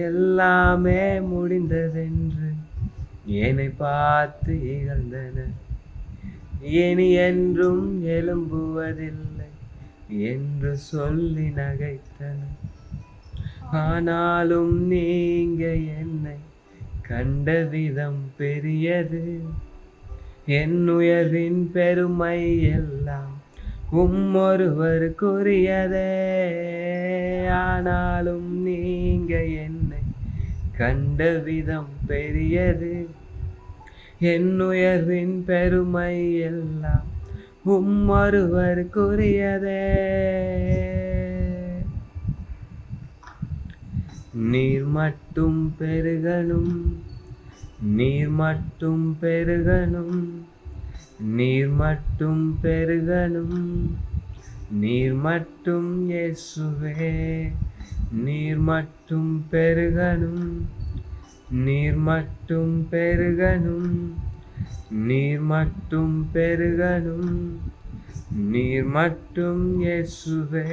எல்லாமே முடிந்ததென்று என்னை பார்த்து இகழ்ந்தனர். இனி என்றும் எழும்புவதில்லை என்று சொல்லி நகைத்தனர். ஆனாலும் நீங்க என்னை கண்ட விதம் பெரியது. என் உயர்வின் பெருமை எல்லாம் ஒருவருக்குரியதே. ஆனாலும் நீங்க என்னை கண்ட விதம் பெரியது. என் உயர்வின் பெருமை எல்லாம் ஒருவருக்குரியதே. நீர் மட்டும் பெருகணும், நீர் மட்டும் பெருகணும், நீர் மட்டும் பெருகணும், நீர் மட்டும் இயேசுவே. நீர் மட்டும் பெருகணும், நீர் மட்டும் பெருகணும், நீர் மட்டும் பெருகணும், நீர் மட்டும் இயேசுவே.